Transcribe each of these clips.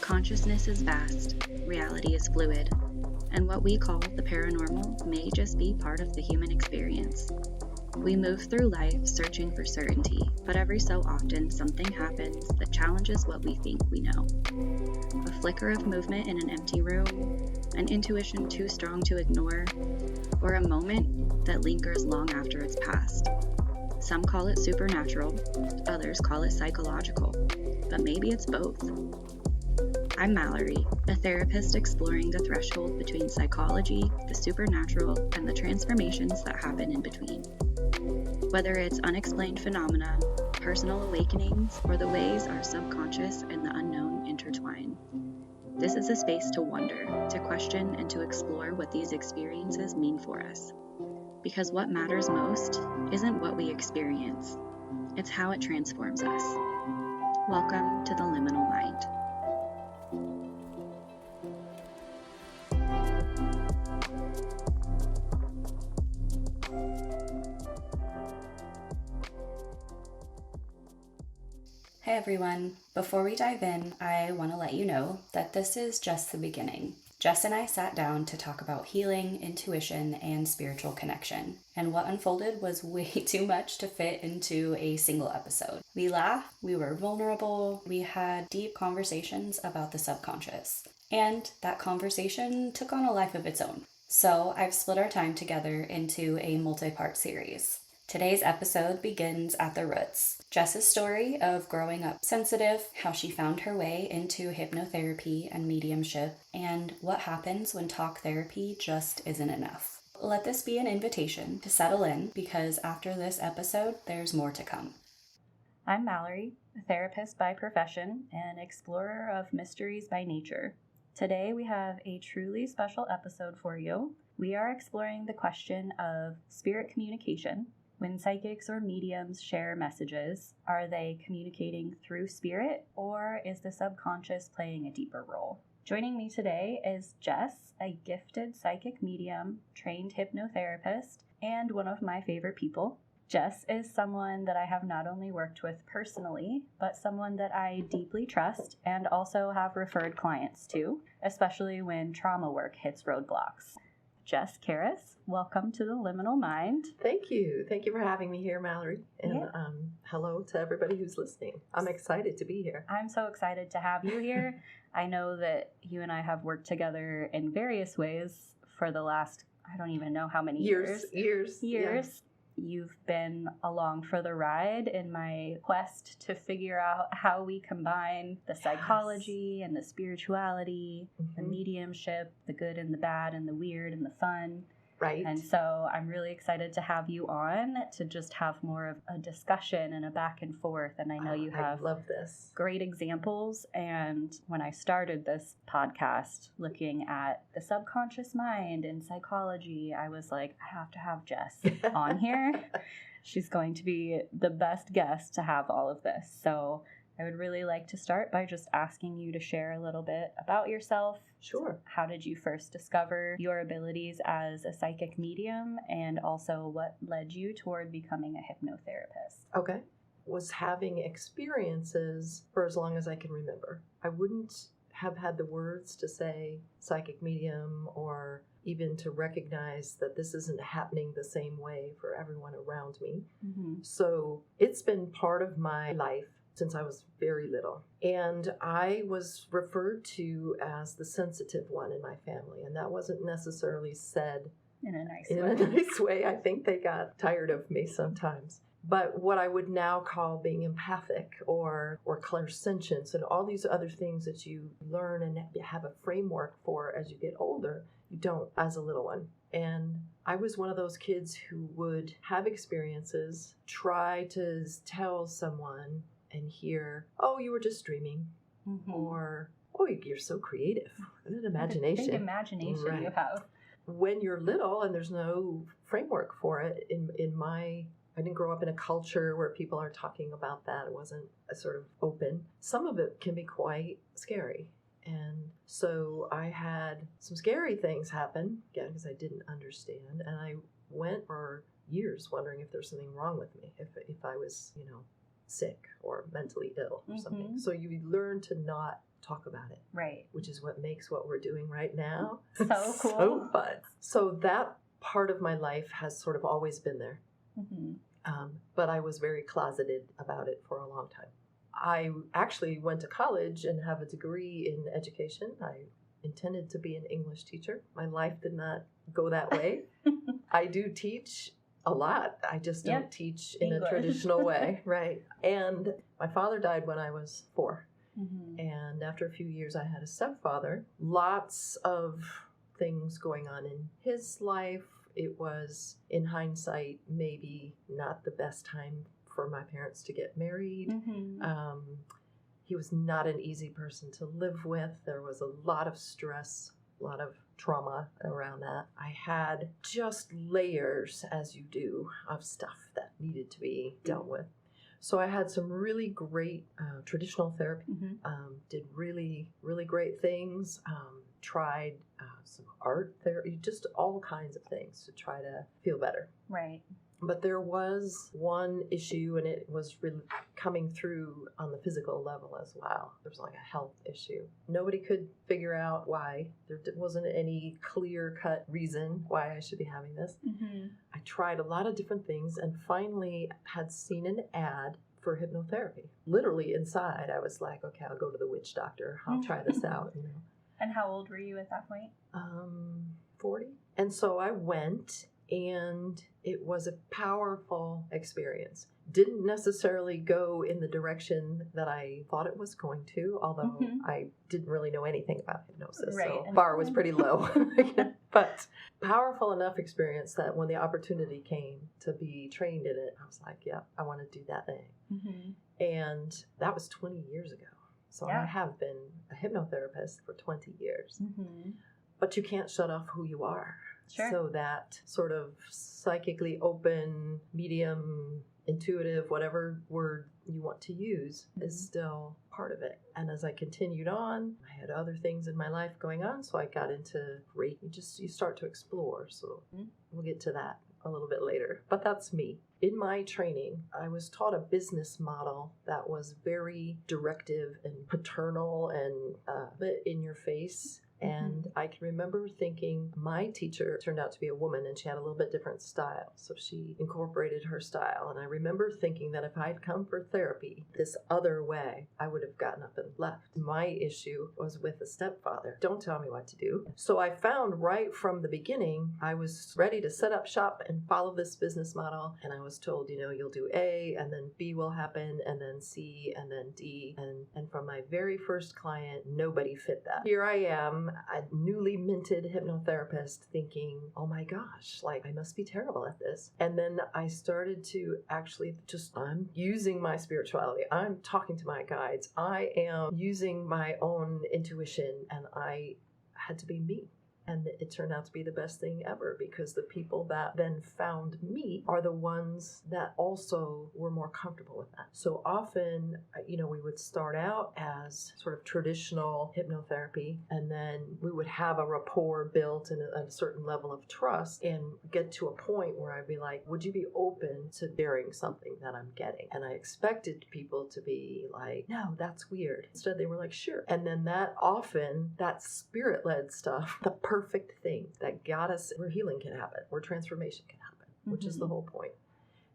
Consciousness is vast, reality is fluid, and what we call the paranormal may just be part of the human experience. We move through life searching for certainty, but every so often something happens that challenges what we think we know. A flicker of movement in an empty room, an intuition too strong to ignore, or a moment that lingers long after it's passed. Some call it supernatural, others call it psychological, but maybe it's both. I'm Mallorie, a therapist exploring the threshold between psychology, the supernatural, and the transformations that happen in between. Whether it's unexplained phenomena, personal awakenings, or the ways our subconscious and the unknown intertwine. This is a space to wonder, to question, and to explore what these experiences mean for us. Because what matters most isn't what we experience, it's how it transforms us. Welcome to the Liminal Mind. Hey everyone, before we dive in, I want to let you know that this is just the beginning. Jess and I sat down to talk about healing, intuition, and spiritual connection, and what unfolded was way too much to fit into a single episode. We laughed, we were vulnerable, we had deep conversations about the subconscious, and that conversation took on a life of its own. So I've split our time together into a multi-part series. Today's episode begins at the roots. Jess's story of growing up sensitive, how she found her way into hypnotherapy and mediumship, and what happens when talk therapy just isn't enough. Let this be an invitation to settle in, because after this episode, there's more to come. I'm Mallorie, a therapist by profession and explorer of mysteries by nature. Today we have a truly special episode for you. We are exploring the question of spirit communication. When psychics or mediums share messages, are they communicating through spirit, or is the subconscious playing a deeper role? Joining me today is Jess, a gifted psychic medium, trained hypnotherapist, and one of my favorite people. Jess is someone that I have not only worked with personally, but someone that I deeply trust and also have referred clients to, especially when trauma work hits roadblocks. Jess Karas, welcome to the Liminal Mind. Thank you. Thank you for having me here, Mallorie. And hello to everybody who's listening. I'm excited to be here. I'm so excited to have you here. I know that you and I have worked together in various ways for the last, I don't even know how many years. Years. Yeah. You've been along for the ride in my quest to figure out how we combine the psychology and the spirituality, the mediumship, the good and the bad and the weird and the fun. Right. And so I'm really excited to have you on to just have more of a discussion and a back and forth. And I know you have great examples. And when I started this podcast looking at the subconscious mind and psychology, I was like, I have to have Jess on here. She's going to be the best guest to have all of this. So I would really like to start by just asking you to share a little bit about yourself. Sure. How did you first discover your abilities as a psychic medium, and also what led you toward becoming a hypnotherapist? Okay. Was having experiences for as long as I can remember. I wouldn't have had the words to say psychic medium or even to recognize that this isn't happening the same way for everyone around me. Mm-hmm. So it's been part of my life since I was very little. And I was referred to as the sensitive one in my family. And that wasn't necessarily said in a nice way. I think they got tired of me sometimes. But what I would now call being empathic or clairsentience and all these other things that you learn and have a framework for as you get older, you don't as a little one. And I was one of those kids who would have experiences, try to tell someone and hear, oh, you were just dreaming, or, oh, you're so creative. What an imagination. Big imagination you have. When you're little and there's no framework for it, I didn't grow up in a culture where people are talking about that. It wasn't a sort of open. Some of it can be quite scary. And so I had some scary things happen, again, because I didn't understand. And I went for years wondering if there's something wrong with me, if I was, sick or mentally ill or something. So you learn to not talk about it. Right. Which is what makes what we're doing right now so cool. so fun. So that part of my life has sort of always been there. But I was very closeted about it for a long time. I actually went to college and have a degree in education. I intended to be an English teacher. My life did not go that way. I do teach a lot. I just don't teach in a traditional way. Right. And my father died when I was 4. And after a few years, I had a stepfather. Lots of things going on in his life. It was, in hindsight, maybe not the best time for my parents to get married. He was not an easy person to live with. There was a lot of stress, a lot of trauma around that. I had just layers, as you do, of stuff that needed to be dealt with. So I had some really great traditional therapy, did really, really great things, tried some art therapy, just all kinds of things to try to feel better. Right. But there was one issue, and it was really coming through on the physical level as well. There was like a health issue. Nobody could figure out why. There wasn't any clear-cut reason why I should be having this. I tried a lot of different things and finally had seen an ad for hypnotherapy. Literally inside, I was like, okay, I'll go to the witch doctor. I'll try this out, you know. And how old were you at that point? 40. And so I went, and it was a powerful experience. Didn't necessarily go in the direction that I thought it was going to, although I didn't really know anything about hypnosis, so the bar was pretty low. But powerful enough experience that when the opportunity came to be trained in it, I was like, yeah, I want to do that thing. And that was 20 years ago. So I have been a hypnotherapist for 20 years. But you can't shut off who you are. Sure. So that sort of psychically open, medium, intuitive, whatever word you want to use, is still part of it. And as I continued on, I had other things in my life going on, so I got into Reiki. You start to explore. So we'll get to that a little bit later. But that's me. In my training, I was taught a business model that was very directive and paternal and a bit in your face. And I can remember thinking my teacher turned out to be a woman, and she had a little bit different style. So she incorporated her style. And I remember thinking that if I'd come for therapy this other way, I would have gotten up and left. My issue was with the stepfather. Don't tell me what to do. So I found right from the beginning, I was ready to set up shop and follow this business model. And I was told, you know, you'll do A, and then B will happen, and then C, and then D. And from my very first client, nobody fit that. Here I am, a newly minted hypnotherapist, thinking, oh my gosh, like I must be terrible at this. And then I started to actually I'm using my spirituality. I'm talking to my guides. I am using my own intuition, and I had to be me. And it turned out to be the best thing ever, because the people that then found me are the ones that also were more comfortable with that. So often, you know, we would start out as sort of traditional hypnotherapy, and then we would have a rapport built and a certain level of trust, and get to a point where I'd be like, would you be open to daring something that I'm getting? And I expected people to be like, no, that's weird. Instead, they were like, sure. And then that spirit-led stuff, the perfect thing that got us where healing can happen, where transformation can happen, which is the whole point.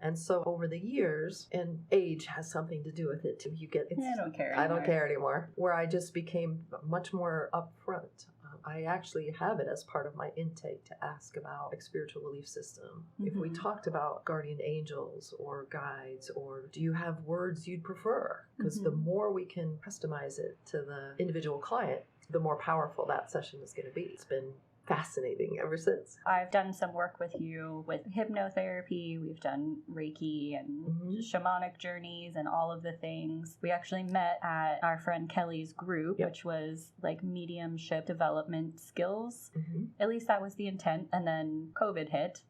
And so over the years, and age has something to do with it too. I don't care anymore. I don't care anymore. Where I just became much more upfront. I actually have it as part of my intake to ask about like spiritual belief system. If we talked about guardian angels or guides, or do you have words you'd prefer? Because the more we can customize it to the individual client, the more powerful that session is going to be. It's been fascinating ever since. I've done some work with you with hypnotherapy. We've done Reiki and shamanic journeys and all of the things. We actually met at our friend Kelly's group, which was like mediumship development skills. At least that was the intent. And then COVID hit.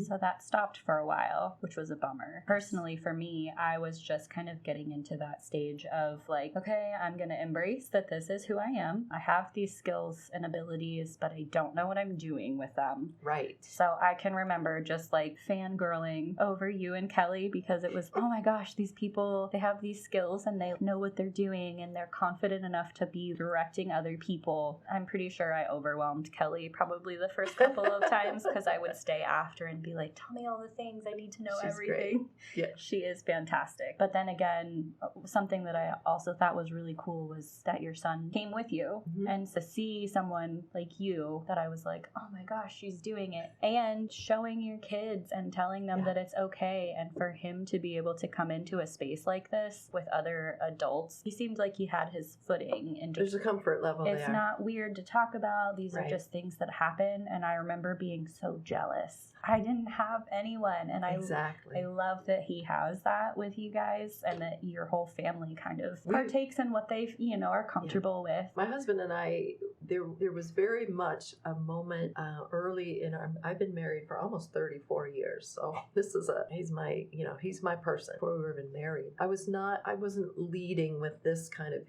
So that stopped for a while, which was a bummer. Personally, for me, I was just kind of getting into that stage of like, okay, I'm going to embrace that this is who I am. I have these skills and abilities, but I don't know what I'm doing with them. Right. So I can remember just like fangirling over you and Kelly because it was, oh my gosh, these people, they have these skills and they know what they're doing and they're confident enough to be directing other people. I'm pretty sure I overwhelmed Kelly probably the first couple of times because I would stay after and be like, tell me all the things, I need to know She's everything. Great. Yeah. She is fantastic. But then again, something that I also thought was really cool was that your son came with you, and to see someone like you that I was like, oh my gosh, she's doing it, and showing your kids and telling them that it's okay, and for him to be able to come into a space like this with other adults, he seemed like he had his footing. And there's a comfort level it's there. not weird to talk about. These are just things that happen, and I remember being so jealous. I didn't have anyone, and I love that he has that with you guys, and that your whole family kind of partakes in what they are comfortable with. My husband and I, there was very much a moment early in our. I've been married for almost 34 years, so this is he's my person. Before we were even married, I wasn't leading with this kind of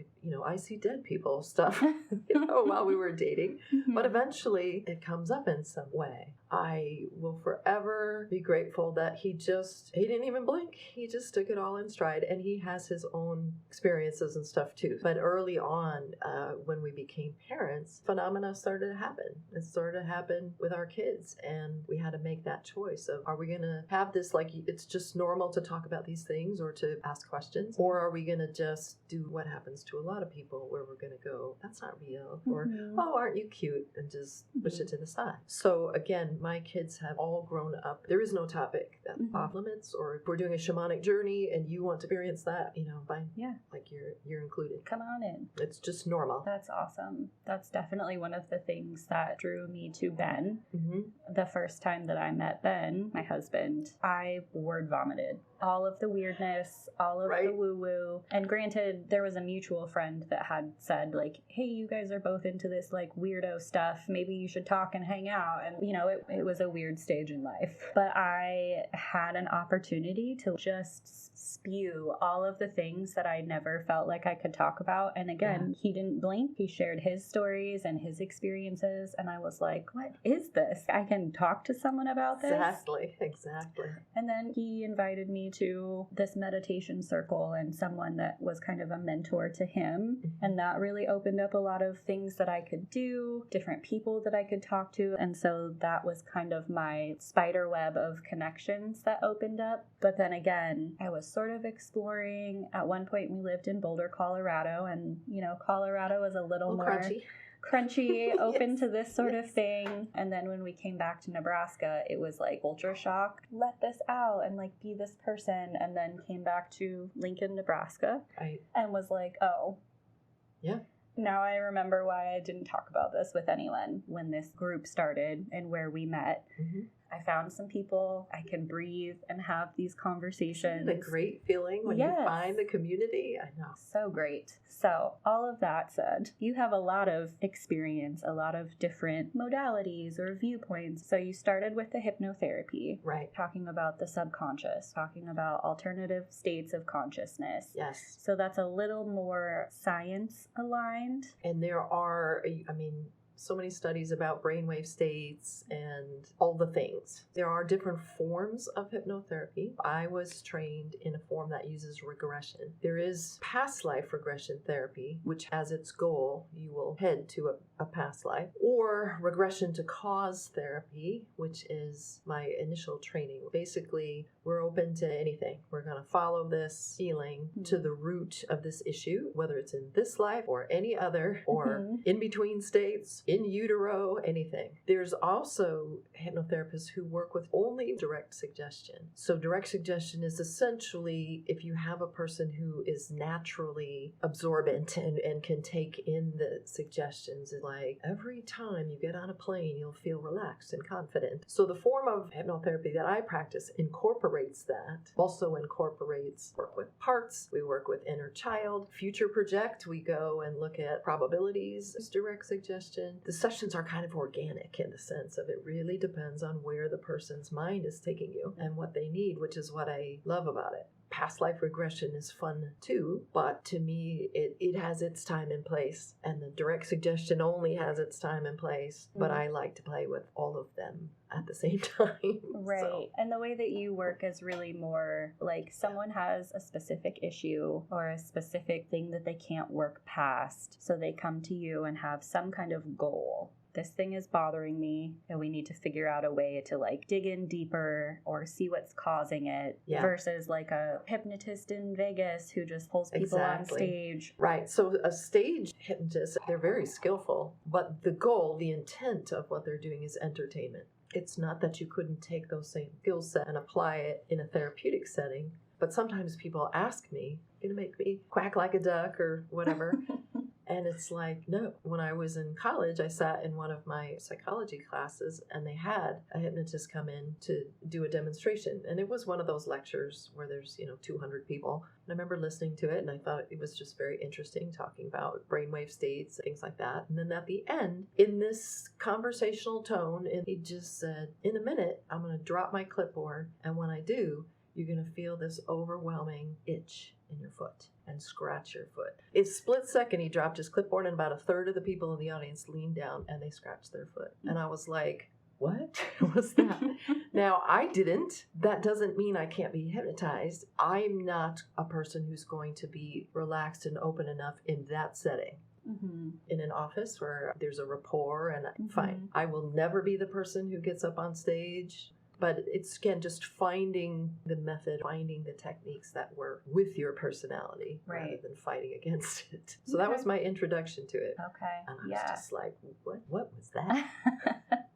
I see dead people stuff while we were dating, but eventually it comes up in some way. I will forever be grateful that he didn't even blink. He just took it all in stride, and he has his own experiences and stuff too. But early on, when we became parents, phenomena started to happen. It started to happen with our kids, and we had to make that choice of, are we going to have this like it's just normal to talk about these things or to ask questions, or are we going to just do what happens to a lot of people where we're going to go, that's not real, or oh, aren't you cute, and just push it to the side. So again, my kids have all grown up. There is no topic that off limits, or if we're doing a shamanic journey and you want to experience that, fine. Yeah. Like you're included. Come on in. It's just normal. That's awesome. That's definitely one of the things that drew me to Ben. The first time that I met Ben, my husband, I word vomited. All of the weirdness, all of the woo-woo. And granted, there was a mutual friend that had said, like, hey, you guys are both into this, like, weirdo stuff. Maybe you should talk and hang out. And, it was a weird stage in life. But I had an opportunity to just spew all of the things that I never felt like I could talk about. And again, he didn't blink. He shared his stories and his experiences. And I was like, what is this? I can talk to someone about this? Exactly. And then he invited me to this meditation circle and someone that was kind of a mentor to him. And that really opened up a lot of things that I could do, different people that I could talk to. And so that was kind of my spider web of connections that opened up. But then again, I was sort of exploring. At one point, we lived in Boulder, Colorado, and Colorado is a little more crunchy, open to this sort of thing. And then when we came back to Nebraska, it was like culture shock. Let this out and like be this person. And then came back to Lincoln, Nebraska, and was like, oh, yeah. Now I remember why I didn't talk about this with anyone when this group started and where we met. I found some people I can breathe and have these conversations. Isn't it a great feeling when you find the community? I know. So great. So all of that said, you have a lot of experience, a lot of different modalities or viewpoints. So you started with the hypnotherapy, talking about the subconscious, talking about alternative states of consciousness. Yes. So that's a little more science aligned. And there are, so many studies about brainwave states and all the things. There are different forms of hypnotherapy. I was trained in a form that uses regression. There is past life regression therapy, which has its goal, you will head to a past life, or regression to cause therapy, which is my initial training. Basically, we're open to anything. We're going to follow this feeling to the root of this issue, whether it's in this life or any other, or in between states, in utero, anything. There's also hypnotherapists who work with only direct suggestion. So direct suggestion is essentially if you have a person who is naturally absorbent and can take in the suggestions, like every time you get on a plane, you'll feel relaxed and confident. So the form of hypnotherapy that I practice incorporates that, also incorporates work with parts. We work with inner child, future project. We go and look at probabilities, direct suggestion. the sessions are kind of organic in the sense of it really depends on where the person's mind is taking you and what they need, which is what I love about it. Past life regression is fun too, but to me, it has its time and place, and the direct suggestion only has its time and place, but I like to play with all of them at the same time. Right. So. And the way that you work is really more like someone has a specific issue or a specific thing that they can't work past, so they come to you and have some kind of goal. This thing is bothering me, and we need to figure out a way to like dig in deeper or see what's causing it, versus like a hypnotist in Vegas who just pulls people on stage. Right. So a stage hypnotist, they're very skillful, but the goal, the intent of what they're doing is entertainment. It's not that you couldn't take those same skill set and apply it in a therapeutic setting, but sometimes people ask me, "Gonna make me quack like a duck or whatever?" And it's like, no. When I was in college, I sat in one of my psychology classes and they had a hypnotist come in to do a demonstration. And it was one of those lectures where there's, 200 people. And I remember listening to it and I thought it was just very interesting, talking about brainwave states, things like that. And then at the end, in this conversational tone, he just said, "In a minute, I'm going to drop my clipboard. And when I do, you're going to feel this overwhelming itch in your foot and scratch your foot." It's split second. He dropped his clipboard and about a third of the people in the audience leaned down and they scratched their foot. And I was like, what was that? Now, I didn't. That doesn't mean I can't be hypnotized. I'm not a person who's going to be relaxed and open enough in that setting. Mm-hmm. In an office where there's a rapport and fine. I will never be the person who gets up on stage. But it's, again, just finding the method, finding the techniques that work with your personality rather than fighting against it. So that was my introduction to it. Okay. And I was just like, what was that?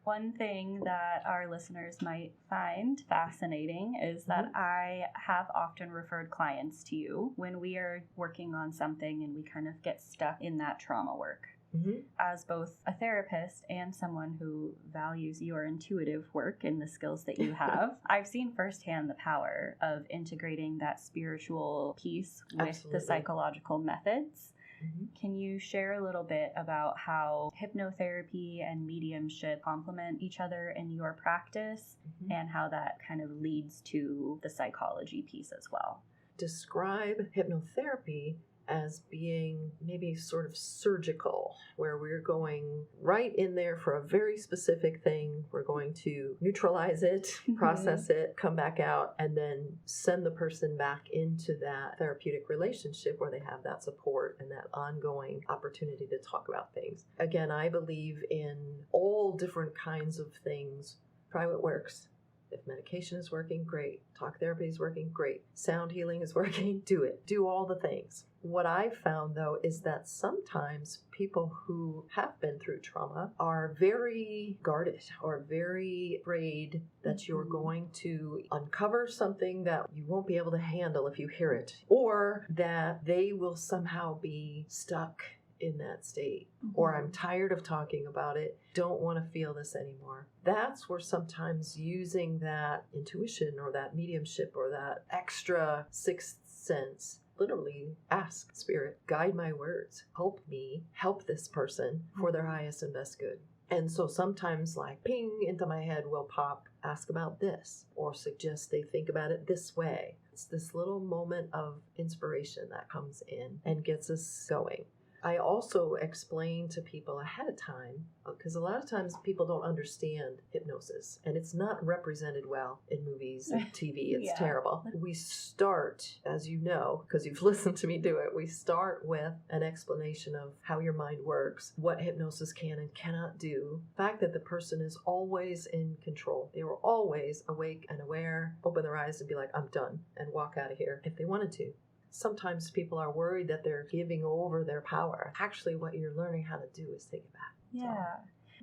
One thing that our listeners might find fascinating is that I have often referred clients to you when we are working on something and we kind of get stuck in that trauma work. Mm-hmm. As both a therapist and someone who values your intuitive work and the skills that you have, I've seen firsthand the power of integrating that spiritual piece with the psychological methods. Mm-hmm. Can you share a little bit about how hypnotherapy and mediumship complement each other in your practice and how that kind of leads to the psychology piece as well? Describe hypnotherapy as being maybe sort of surgical, where we're going right in there for a very specific thing. We're going to neutralize it, process it, come back out, and then send the person back into that therapeutic relationship where they have that support and that ongoing opportunity to talk about things. Again, I believe in all different kinds of things. Try what works. If medication is working, great. Talk therapy is working, great. Sound healing is working, do it. Do all the things. What I've found, though, is that sometimes people who have been through trauma are very guarded or very afraid that you're going to uncover something that you won't be able to handle if you hear it, or that they will somehow be stuck in that state, or I'm tired of talking about it, don't want to feel this anymore. That's where sometimes using that intuition or that mediumship or that extra sixth sense, literally ask spirit, guide my words, help me help this person for their highest and best good. And so sometimes like ping into my head will pop, ask about this, or suggest they think about it this way. It's this little moment of inspiration that comes in and gets us going. I also explain to people ahead of time, because a lot of times people don't understand hypnosis, and it's not represented well in movies and TV. It's terrible. We start, as you know, because you've listened to me do it, we start with an explanation of how your mind works, what hypnosis can and cannot do, the fact that the person is always in control. They were always awake and aware, open their eyes and be like, I'm done, and walk out of here if they wanted to. Sometimes people are worried that they're giving over their power. Actually, what you're learning how to do is take it back. Yeah.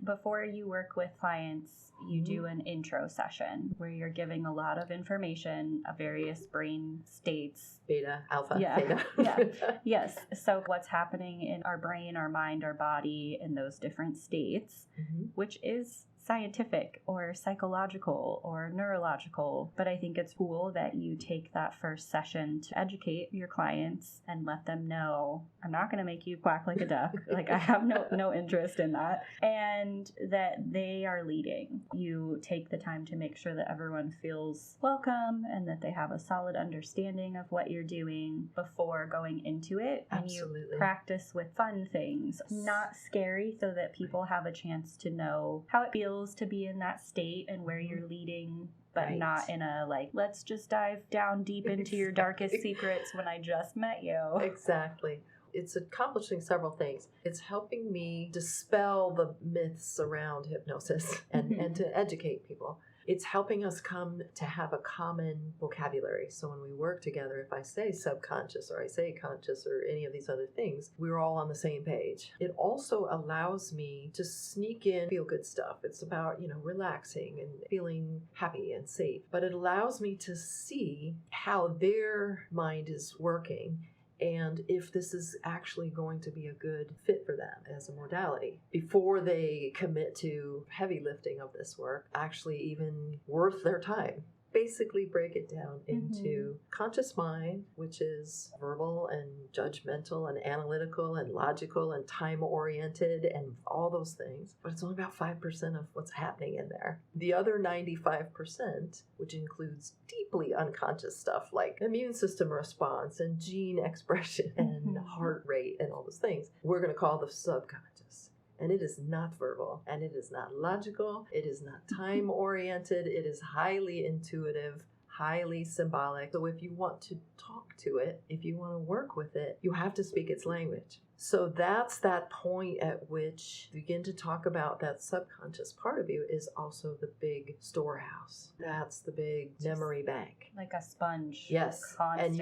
Before you work with clients, you do an intro session where you're giving a lot of information of various brain states. Beta, alpha, theta. Yes. So what's happening in our brain, our mind, our body in those different states, which is scientific or psychological or neurological, but I think it's cool that you take that first session to educate your clients and let them know, I'm not going to make you quack like a duck. Like, I have no interest in that. And that they are leading. You take the time to make sure that everyone feels welcome and that they have a solid understanding of what you're doing before going into it. Absolutely. And you practice with fun things, not scary, so that people have a chance to know how it feels to be in that state and where you're leading, but not in a like, let's just dive down deep into your darkest secrets when I just met you. Exactly. It's accomplishing several things. It's helping me dispel the myths around hypnosis and to educate people. It's helping us come to have a common vocabulary. So when we work together, if I say subconscious or I say conscious or any of these other things, we're all on the same page. It also allows me to sneak in feel-good stuff. It's about, relaxing and feeling happy and safe. But it allows me to see how their mind is working and if this is actually going to be a good fit for them as a modality before they commit to heavy lifting of this work, actually even worth their time. Basically break it down into conscious mind, which is verbal and judgmental and analytical and logical and time-oriented and all those things. But it's only about 5% of what's happening in there. The other 95%, which includes deeply unconscious stuff like immune system response and gene expression and heart rate and all those things, we're going to call the subconscious. And it is not verbal, and it is not logical, it is not time-oriented, it is highly intuitive, highly symbolic. So if you want to talk to it, if you want to work with it, you have to speak its language. So that's that point at which you begin to talk about that subconscious part of you is also the big storehouse. That's the big memory bank. Like a sponge. Yes. Constantly.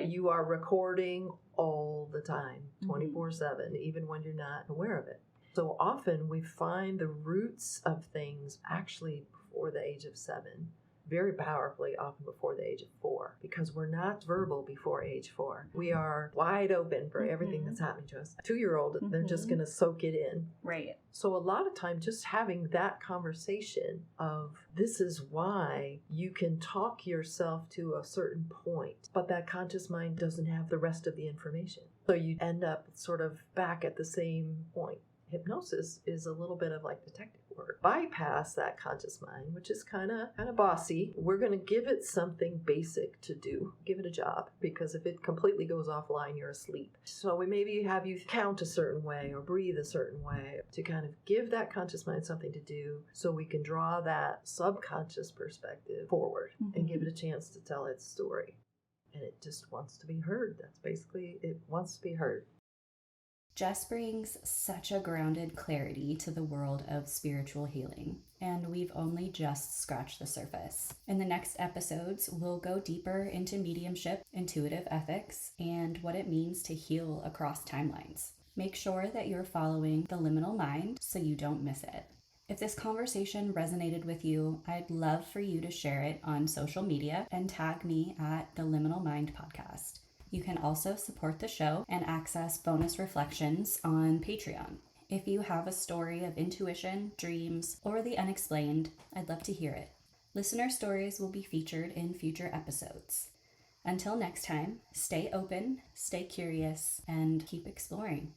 And you are recording all the time, 24/7, even when you're not aware of it. So often we find the roots of things actually before the age of 7, very powerfully often before the age of 4, because we're not verbal before age 4. We are wide open for everything that's happening to us. 2-year-old, they're just going to soak it in. Right. So a lot of time just having that conversation of this is why you can talk yourself to a certain point, but that conscious mind doesn't have the rest of the information. So you end up sort of back at the same point. Hypnosis is a little bit of like detective work. Bypass that conscious mind, which is kind of bossy. We're going to give it something basic to do. Give it a job, because if it completely goes offline, you're asleep. So we maybe have you count a certain way or breathe a certain way to kind of give that conscious mind something to do so we can draw that subconscious perspective forward and give it a chance to tell its story. And it just wants to be heard. That's basically, it wants to be heard. Jess brings such a grounded clarity to the world of spiritual healing, and we've only just scratched the surface. In the next episodes, we'll go deeper into mediumship, intuitive ethics, and what it means to heal across timelines. Make sure that you're following the liminal mind so you don't miss it. If this conversation resonated with you, I'd love for you to share it on social media and tag me at the Liminal Mind Podcast. You can also support the show and access bonus reflections on Patreon. If you have a story of intuition, dreams, or the unexplained, I'd love to hear it. Listener stories will be featured in future episodes. Until next time, stay open, stay curious, and keep exploring.